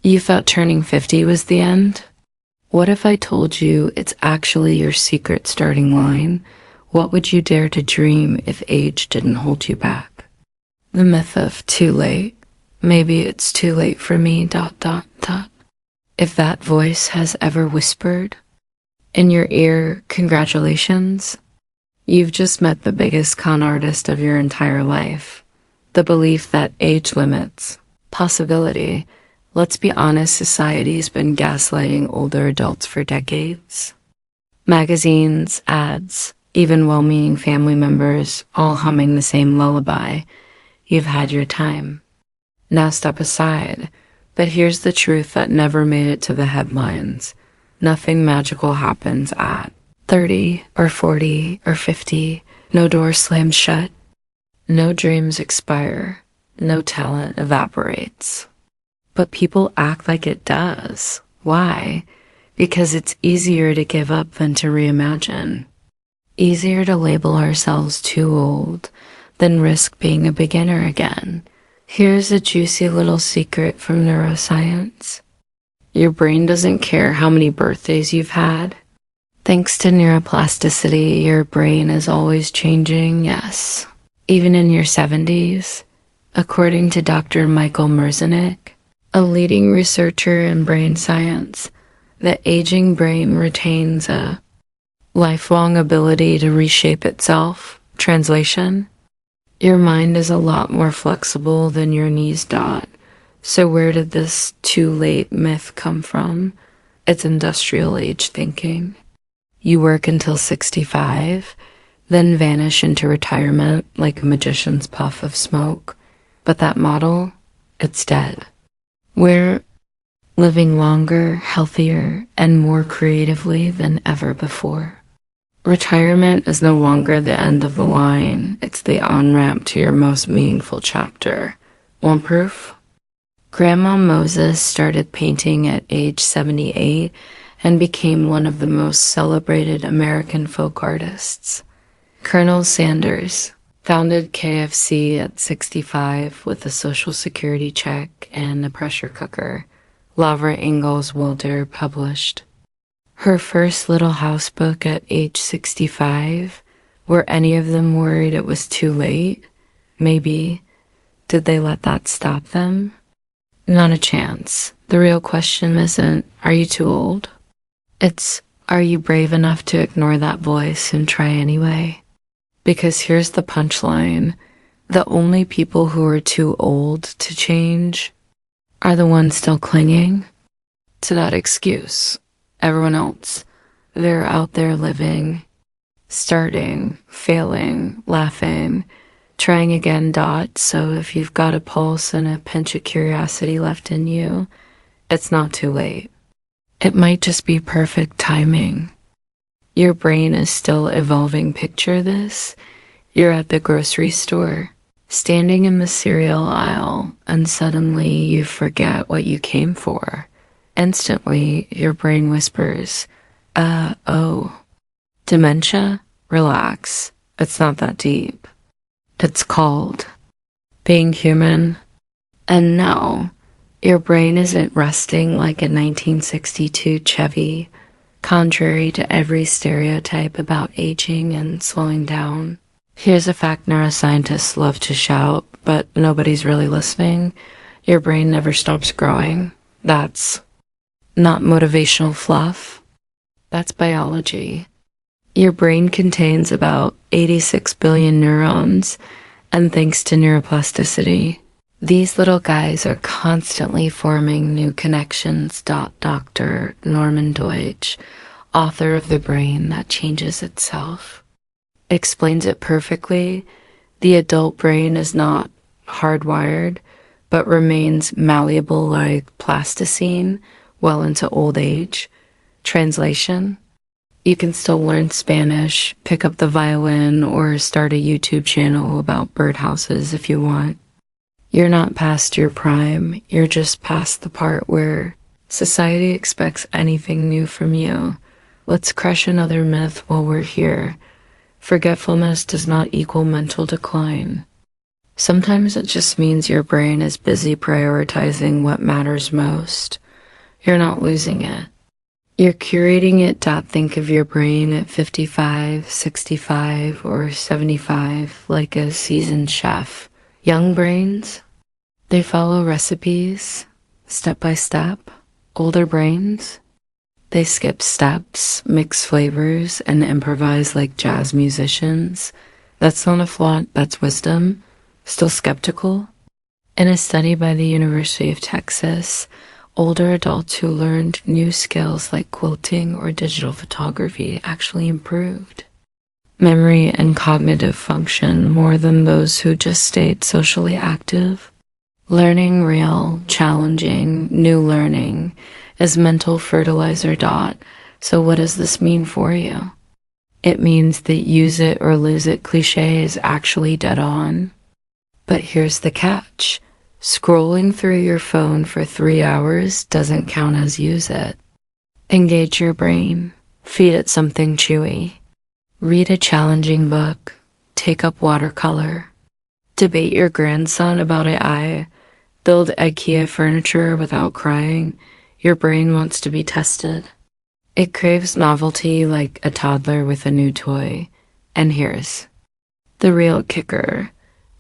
You thought turning 50 was the end? What if I told you it's actually your secret starting line? What would you dare to dream if age didn't hold you back? The myth of too late. Maybe it's too late for me, ... If that voice has ever whispered in your ear, congratulations. You've just met the biggest con artist of your entire life. The belief that age limits possibility. Let's be honest, society's been gaslighting older adults for decades. Magazines, ads, even well-meaning family members, all humming the same lullaby. You've had your time. Now step aside. But here's the truth that never made it to the headlines. Nothing magical happens at 30 or 40 or 50. No door slams shut. No dreams expire. No talent evaporates. But people act like it does. Why? Because it's easier to give up than to reimagine. Easier to label ourselves too old than risk being a beginner again. Here's a juicy little secret from neuroscience. Your brain doesn't care how many birthdays you've had. Thanks to neuroplasticity, your brain is always changing, yes. Even in your 70s. According to Dr. Michael Merzenich, a leading researcher in brain science, the aging brain retains a lifelong ability to reshape itself. Translation: your mind is a lot more flexible than your knees. So where did this too late myth come from? It's industrial age thinking. You work until 65, then vanish into retirement like a magician's puff of smoke. But that model, it's dead. We're living longer, healthier, and more creatively than ever before. Retirement is no longer the end of the line. It's the on-ramp to your most meaningful chapter. Want proof? Grandma Moses started painting at age 78 and became one of the most celebrated American folk artists. Colonel Sanders founded KFC at 65 with a social security check and a pressure cooker. Lavra Ingalls Wilder published her first Little House book at age 65. Were any of them worried it was too late? Maybe. Did they let that stop them? Not a chance. The real question isn't, are you too old? It's, are you brave enough to ignore that voice and try anyway? Because here's the punchline. The only people who are too old to change are the ones still clinging to that excuse. Everyone else, they're out there living, starting, failing, laughing, trying again. So if you've got a pulse and a pinch of curiosity left in you, it's not too late. It might just be perfect timing. Your brain is still evolving. Picture this. You're at the grocery store, standing in the cereal aisle, and suddenly you forget what you came for. Instantly, your brain whispers, oh. Dementia? Relax. It's not that deep. It's called being human. And no, your brain isn't resting like a 1962 Chevy, contrary to every stereotype about aging and slowing down. Here's a fact neuroscientists love to shout, but nobody's really listening. Your brain never stops growing. That's not motivational fluff. That's biology. Your brain contains about 86 billion neurons, and thanks to neuroplasticity, these little guys are constantly forming new connections. Dr. Norman Deutsch, author of The Brain That Changes Itself, explains it perfectly. The adult brain is not hardwired, but remains malleable like plasticine well into old age. Translation: you can still learn Spanish, pick up the violin, or start a YouTube channel about birdhouses if you want. You're not past your prime, you're just past the part where society expects anything new from you. Let's crush another myth while we're here. Forgetfulness does not equal mental decline. Sometimes it just means your brain is busy prioritizing what matters most. You're not losing it. You're curating it. Think of your brain at 55, 65, or 75 like a seasoned chef. Young brains, they follow recipes, step by step. Older brains, they skip steps, mix flavors, and improvise like jazz musicians. That's not a flaw, that's wisdom. Still skeptical? In a study by the University of Texas, older adults who learned new skills like quilting or digital photography actually improved memory and cognitive function more than those who just stayed socially active. Learning real, challenging, new learning is mental fertilizer. So what does this mean for you? It means that use it or lose it cliché is actually dead on. But here's the catch. Scrolling through your phone for 3 hours doesn't count as use it. Engage your brain. Feed it something chewy. Read a challenging book. Take up watercolor. Debate your grandson about AI. Build IKEA furniture without crying. Your brain wants to be tested. It craves novelty like a toddler with a new toy. And here's the real kicker.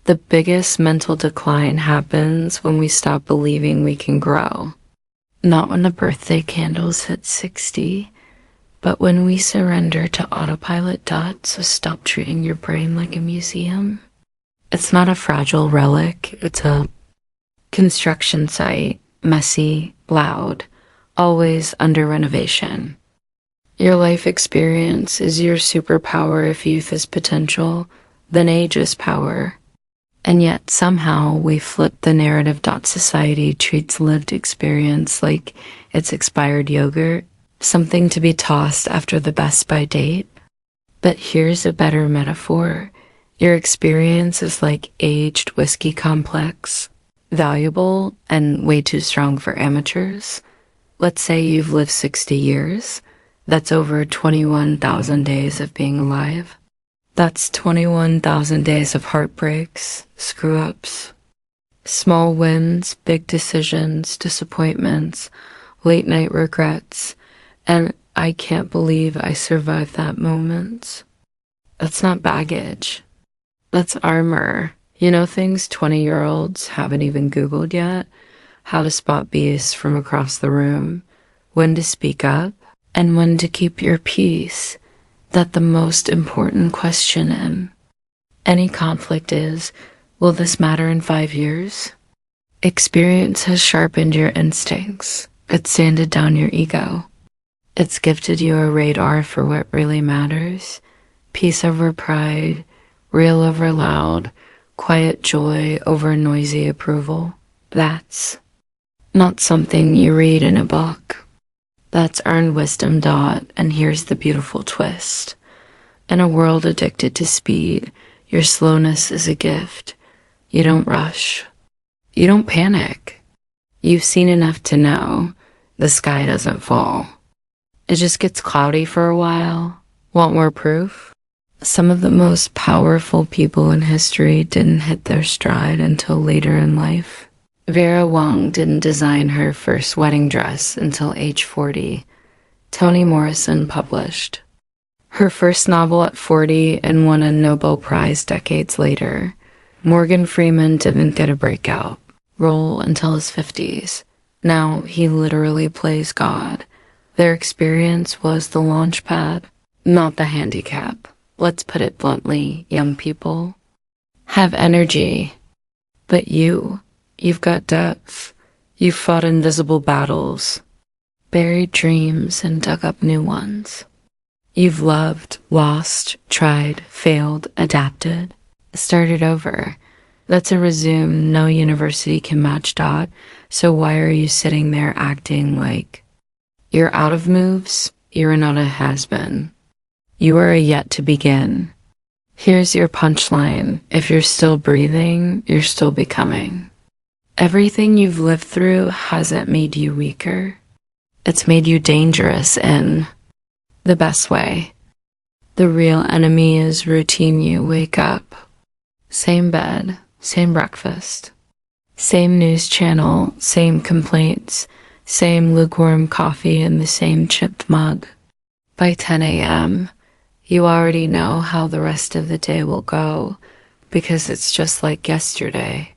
The biggest mental decline happens when we stop believing we can grow. Not when the birthday candles hit 60, but when we surrender to autopilot. So stop treating your brain like a museum. It's not a fragile relic, it's a construction site, messy, loud, always under renovation. Your life experience is your superpower. If youth is potential, then age is power. And yet somehow we flip the narrative. Society treats lived experience like it's expired yogurt, something to be tossed after the best by date. But here's a better metaphor. Your experience is like aged whiskey complex, valuable and way too strong for amateurs. Let's say you've lived 60 years. That's over 21,000 days of being alive. That's 21,000 days of heartbreaks, screw-ups, small wins, big decisions, disappointments, late-night regrets, and I can't believe I survived that moment. That's not baggage. That's armor. You know, things 20-year-olds haven't even Googled yet. How to spot beasts from across the room, when to speak up, and when to keep your peace. That the most important question in any conflict is, will this matter in 5 years? Experience has sharpened your instincts. It's sanded down your ego. It's gifted you a radar for what really matters. Peace over pride, real over loud, quiet joy over noisy approval. That's not something you read in a book. That's earned wisdom. And here's the beautiful twist. In a world addicted to speed, your slowness is a gift. You don't rush. You don't panic. You've seen enough to know the sky doesn't fall. It just gets cloudy for a while. Want more proof? Some of the most powerful people in history didn't hit their stride until later in life. Vera Wang didn't design her first wedding dress until age 40. Toni Morrison published her first novel at 40 and won a Nobel Prize decades later. Morgan Freeman didn't get a breakout role until his 50s. Now he literally plays God. Their experience was the launch pad, not the handicap. Let's put it bluntly, young people have energy, but you've got depth. You've fought invisible battles, buried dreams, and dug up new ones. You've loved, lost, tried, failed, adapted, started over. That's a resume no university can match. So why are you sitting there acting like you're out of moves? You're not a has-been. You are a yet to begin. Here's your punchline. If you're still breathing, you're still becoming. Everything you've lived through hasn't made you weaker. It's made you dangerous in the best way. The real enemy is routine. You wake up, same bed, same breakfast, same news channel, same complaints, same lukewarm coffee in the same chipped mug. By 10 a.m., you already know how the rest of the day will go because it's just like yesterday.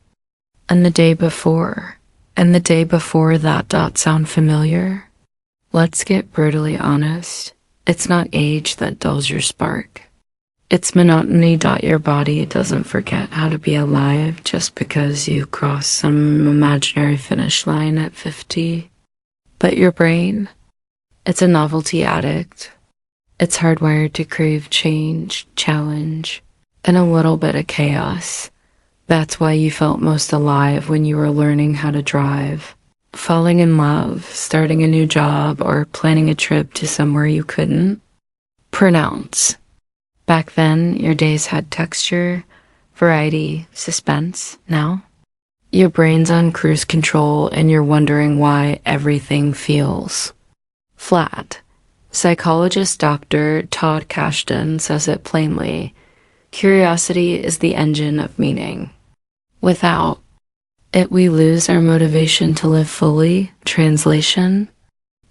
And the day before, and the day before that. Sound familiar? Let's get brutally honest. It's not age that dulls your spark. It's monotony. Your body doesn't forget how to be alive just because you cross some imaginary finish line at 50. But your brain, it's a novelty addict. It's hardwired to crave change, challenge, and a little bit of chaos. That's why you felt most alive when you were learning how to drive, falling in love, starting a new job, or planning a trip to somewhere you couldn't pronounce. Back then, your days had texture, variety, suspense. Now, your brain's on cruise control and you're wondering why everything feels flat. Psychologist Dr. Todd Kashdan says it plainly. Curiosity is the engine of meaning. Without it, we lose our motivation to live fully. Translation: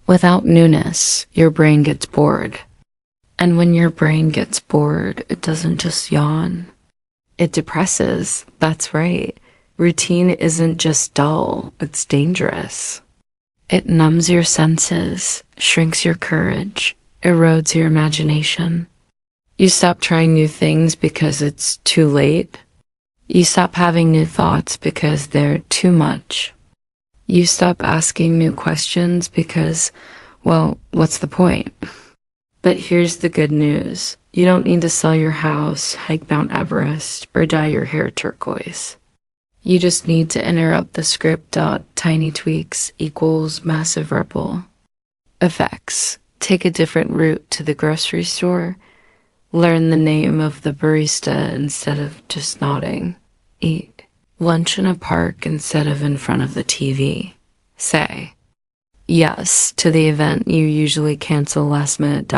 without newness, your brain gets bored. And when your brain gets bored, it doesn't just yawn. It depresses. That's right. Routine isn't just dull, it's dangerous. It numbs your senses, shrinks your courage, erodes your imagination. You stop trying new things because it's too late. You stop having new thoughts because they're too much. You stop asking new questions because, well, what's the point? But here's the good news. You don't need to sell your house, hike Mount Everest, or dye your hair turquoise. You just need to interrupt the script. Tiny tweaks equals massive ripple effects. Take a different route to the grocery store. Learn the name of the barista instead of just nodding. Eat lunch in a park instead of in front of the TV. Say yes to the event you usually cancel last minute.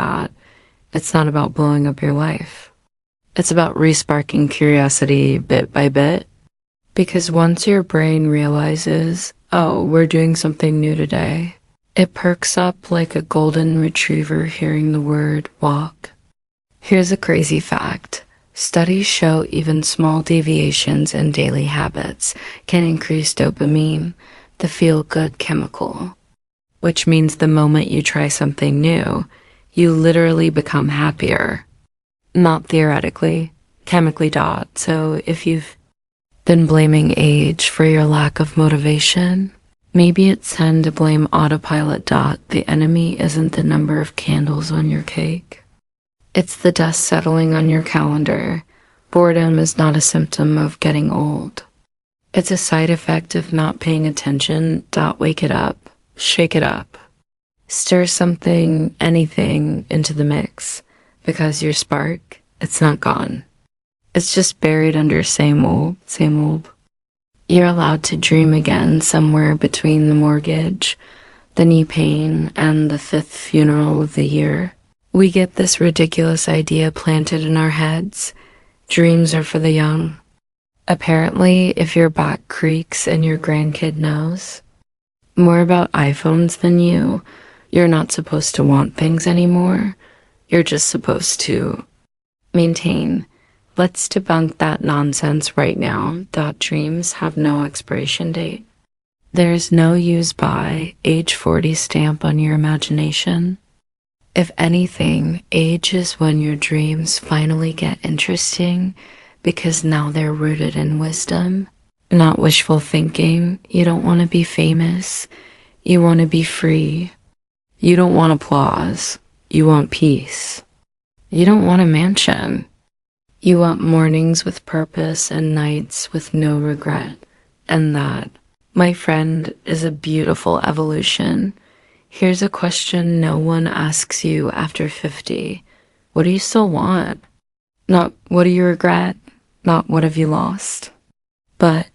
It's not about blowing up your life. It's about resparking curiosity bit by bit. Because once your brain realizes, oh, we're doing something new today, it perks up like a golden retriever hearing the word walk. Here's a crazy fact. Studies show even small deviations in daily habits can increase dopamine, the feel-good chemical. Which means the moment you try something new, you literally become happier. Not theoretically, chemically. So if you've been blaming age for your lack of motivation, maybe it's time to blame autopilot. The enemy isn't the number of candles on your cake. It's the dust settling on your calendar. Boredom is not a symptom of getting old. It's a side effect of not paying attention. Wake it up. Shake it up. Stir something, anything, into the mix. Because your spark, it's not gone. It's just buried under same old. You're allowed to dream again somewhere between the mortgage, the knee pain, and the 5th funeral of the year. We get this ridiculous idea planted in our heads. Dreams are for the young. Apparently, if your back creaks and your grandkid knows more about iPhones than you, you're not supposed to want things anymore. You're just supposed to maintain. Let's debunk that nonsense right now. Dreams have no expiration date. There's no use by age 40 stamp on your imagination. If anything, age is when your dreams finally get interesting because now they're rooted in wisdom, not wishful thinking. You don't want to be famous. You want to be free. You don't want applause. You want peace. You don't want a mansion. You want mornings with purpose and nights with no regret. And that, my friend, is a beautiful evolution. Here's a question no one asks you after 50. What do you still want? Not what do you regret? Not what have you lost? But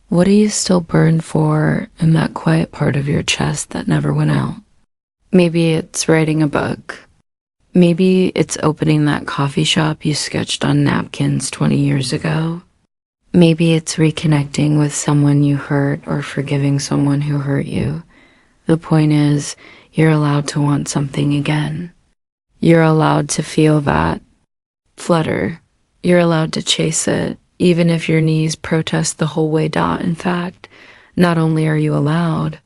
what do you still burn for in that quiet part of your chest that never went out? Maybe it's writing a book. Maybe it's opening that coffee shop you sketched on napkins 20 years ago. Maybe it's reconnecting with someone you hurt or forgiving someone who hurt you. The point is, you're allowed to want something again. You're allowed to feel that flutter. You're allowed to chase it, even if your knees protest the whole way down. In fact, not only are you allowed,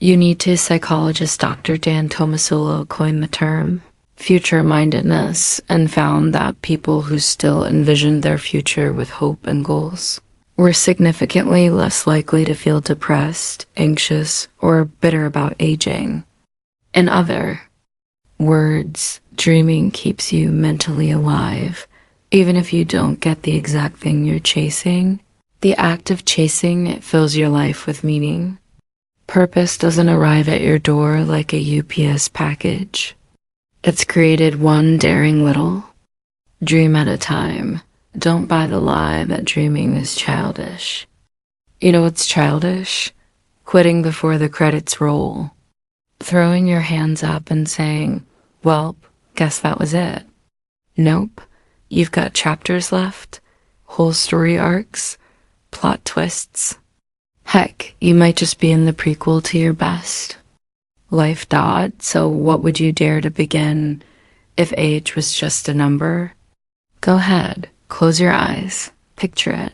you need to. Psychologist Dr. Dan Tomasello coined the term future-mindedness and found that people who still envisioned their future with hope and goals were significantly less likely to feel depressed, anxious, or bitter about aging. In other words, dreaming keeps you mentally alive. Even if you don't get the exact thing you're chasing, the act of chasing it fills your life with meaning. Purpose doesn't arrive at your door like a UPS package. It's created one daring little dream at a time. Don't buy the lie that dreaming is childish. You know what's childish? Quitting before the credits roll. Throwing your hands up and saying, well, guess that was it. Nope. You've got chapters left, whole story arcs, plot twists. Heck, you might just be in the prequel to your best life. So what would you dare to begin if age was just a number? Go ahead, close your eyes, picture it.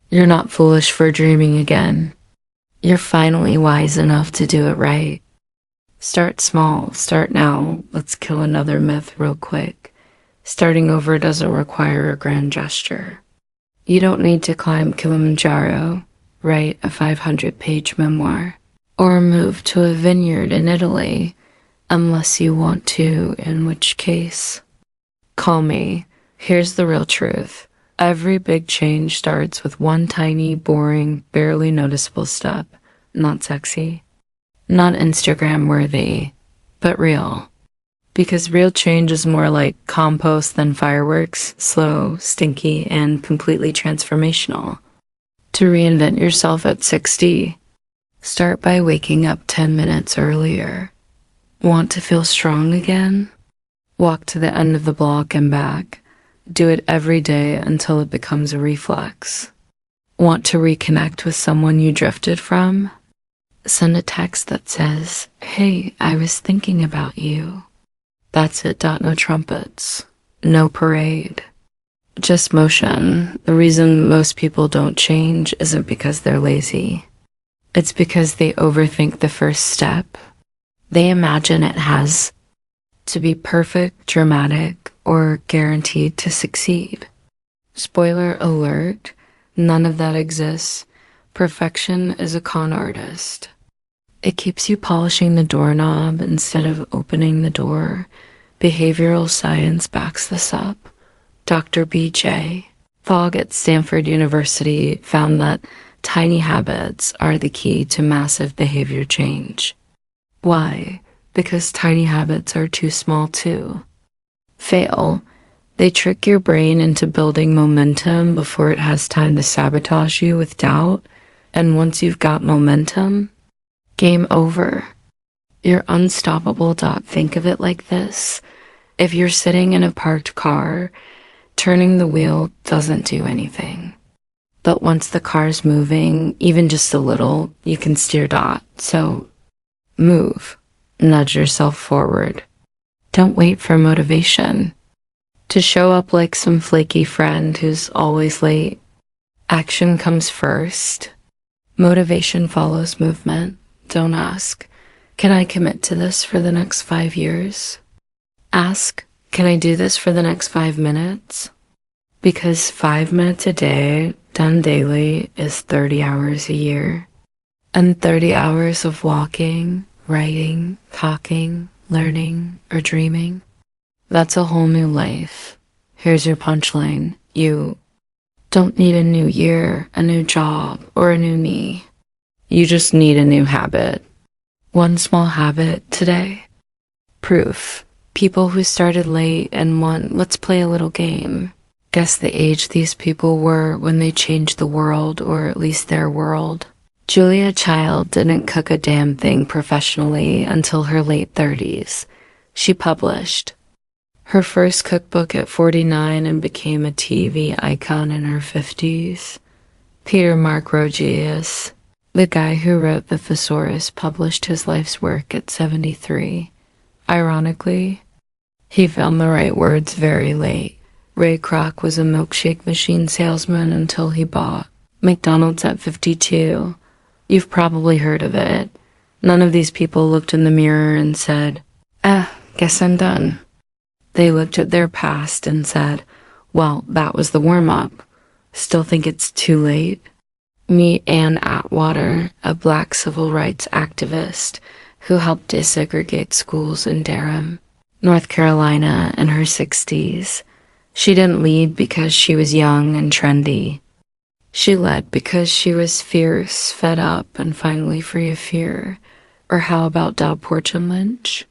You're not foolish for dreaming again. You're finally wise enough to do it right. Start small, start now. Let's kill another myth real quick. Starting over doesn't require a grand gesture. You don't need to climb Kilimanjaro, write a 500-page memoir, or move to a vineyard in Italy, unless you want to, in which case, call me. Here's the real truth. Every big change starts with one tiny, boring, barely noticeable step. Not sexy, not Instagram worthy, but real. Because real change is more like compost than fireworks, slow, stinky, and completely transformational. To reinvent yourself at 60, start by waking up 10 minutes earlier. Want to feel strong again? Walk to the end of the block and back. Do it every day until it becomes a reflex. Want to reconnect with someone you drifted from? Send a text that says, hey, I was thinking about you. That's it. No trumpets. No parade. Just motion. The reason most people don't change isn't because they're lazy. It's because they overthink the first step. They imagine it has to be perfect, dramatic, or guaranteed to succeed. Spoiler alert, none of that exists. Perfection is a con artist. It keeps you polishing the doorknob instead of opening the door. Behavioral science backs this up. Dr. B.J. Fogg at Stanford University found that tiny habits are the key to massive behavior change. Why? Because tiny habits are too small to fail. They trick your brain into building momentum before it has time to sabotage you with doubt. And once you've got momentum, game over. You're unstoppable. Think of it like this. If you're sitting in a parked car, turning the wheel doesn't do anything. But once the car's moving, even just a little, you can steer. So move. Nudge yourself forward. Don't wait for motivation to show up like some flaky friend who's always late. Action comes first. Motivation follows movement. Don't ask, can I commit to this for the next 5 years? Ask, can I do this for the next 5 minutes? Because 5 minutes a day, done daily, is 30 hours a year. And 30 hours of walking, writing, talking, learning, or dreaming, that's a whole new life. Here's your punchline. You don't need a new year, a new job, or a new me. You just need a new habit. One small habit today. Proof. People who started late and want, let's play a little game. Guess the age these people were when they changed the world, or at least their world. Julia Child didn't cook a damn thing professionally until her late 30s. She published her first cookbook at 49 and became a TV icon in her 50s. Peter Mark-Rogius, the guy who wrote The Thesaurus, published his life's work at 73. Ironically, he found the right words very late. Ray Kroc was a milkshake machine salesman until he bought McDonald's at 52. You've probably heard of it. None of these people looked in the mirror and said, guess I'm done. They looked at their past and said, well, that was the warm-up. Still think it's too late? Meet Ann Atwater, a black civil rights activist who helped desegregate schools in Durham, North Carolina, in her 60s. She didn't lead because she was young and trendy. She led because she was fierce, fed up, and finally free of fear. Or how about Dow Porchin Lynch?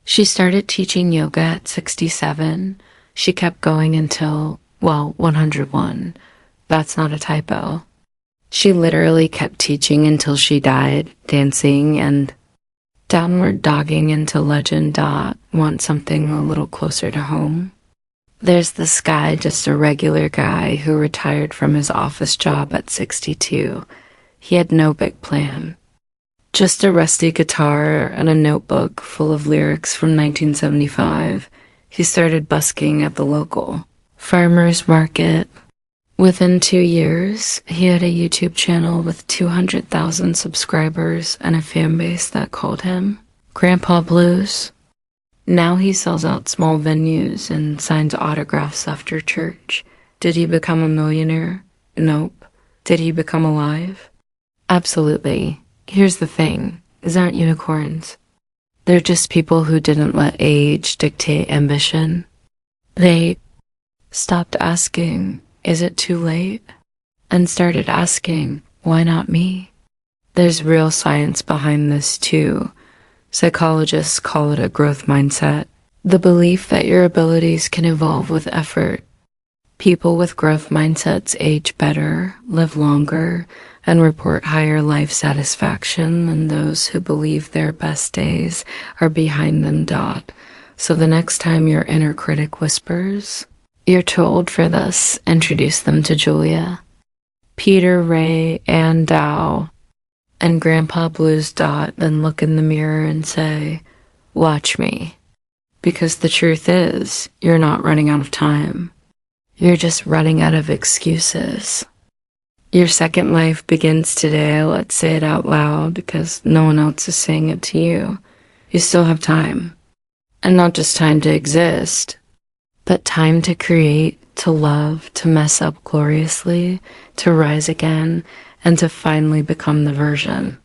She started teaching yoga at 67. She kept going until, 101. That's not a typo. She literally kept teaching until she died, dancing and downward dogging into legend. Want something a little closer to home? There's this guy, just a regular guy who retired from his office job at 62. He had no big plan. Just a rusty guitar and a notebook full of lyrics from 1975. He started busking at the local farmer's market. Within 2 years, he had a YouTube channel with 200,000 subscribers and a fan base that called him Grandpa Blues. Now he sells out small venues and signs autographs after church. Did he become a millionaire? Nope. Did he become alive? Absolutely. Here's the thing. These aren't unicorns. They're just people who didn't let age dictate ambition. They stopped asking, is it too late? And started asking, why not me? There's real science behind this too. Psychologists call it a growth mindset. The belief that your abilities can evolve with effort. People with growth mindsets age better, live longer, and report higher life satisfaction than those who believe their best days are behind them. So the next time your inner critic whispers, you're too old for this, introduce them to Julia, Peter, Ray, and Dow, and Grandpa Blues. Then look in the mirror and say, watch me. Because the truth is, you're not running out of time. You're just running out of excuses. Your second life begins today. Let's say it out loud because no one else is saying it to you. You still have time. And not just time to exist, but time to create, to love, to mess up gloriously, to rise again, and to finally become the version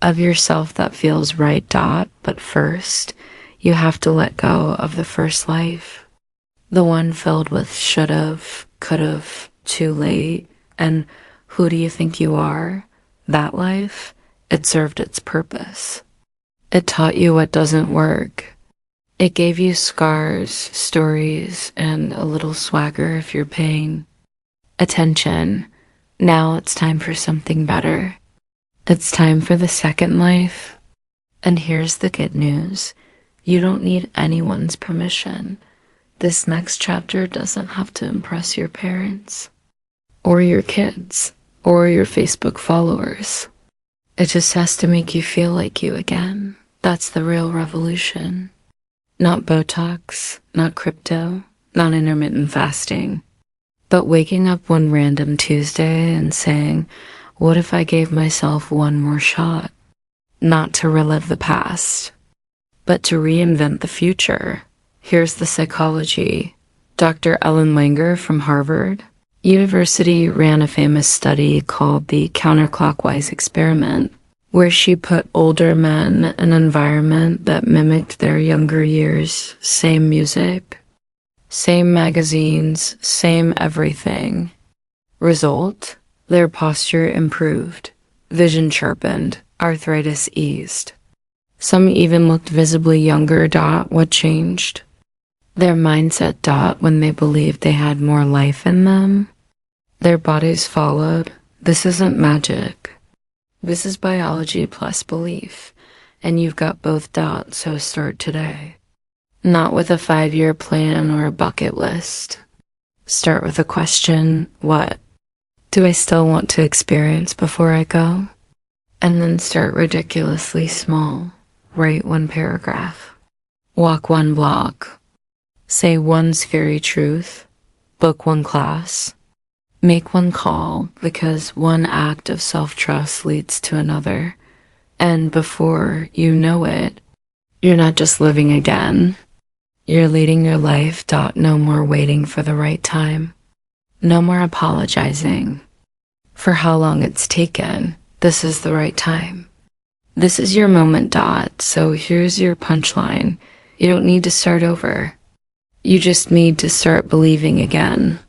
of yourself that feels right. But first, you have to let go of the first life. The one filled with should've, could've, too late, and who do you think you are? That life, it served its purpose. It taught you what doesn't work. It gave you scars, stories, and a little swagger if you're paying attention. Now it's time for something better. It's time for the second life. And here's the good news. You don't need anyone's permission. This next chapter doesn't have to impress your parents, or your kids, or your Facebook followers. It just has to make you feel like you again. That's the real revolution. Not Botox, not crypto, not intermittent fasting, but waking up one random Tuesday and saying, what if I gave myself one more shot? Not to relive the past, but to reinvent the future. Here's the psychology. Dr. Ellen Langer from Harvard University ran a famous study called the counterclockwise experiment, where she put older men in an environment that mimicked their younger years. Same music, same magazines, same everything. Result? Their posture improved, vision sharpened, arthritis eased. Some even looked visibly younger. What changed? Their mindset. When they believed they had more life in them, their bodies followed. This isn't magic. This is biology plus belief, and you've got both. So start today. Not with a 5-year plan or a bucket list. Start with a question, what? Do I still want to experience before I go? And then start ridiculously small. Write one paragraph. Walk one block. Say one scary truth. Book one class. Make one call, because one act of self-trust leads to another. And before you know it, you're not just living again. You're leading your life. No more waiting for the right time. No more apologizing for how long it's taken. This is the right time. This is your moment. So here's your punchline. You don't need to start over. You just need to start believing again.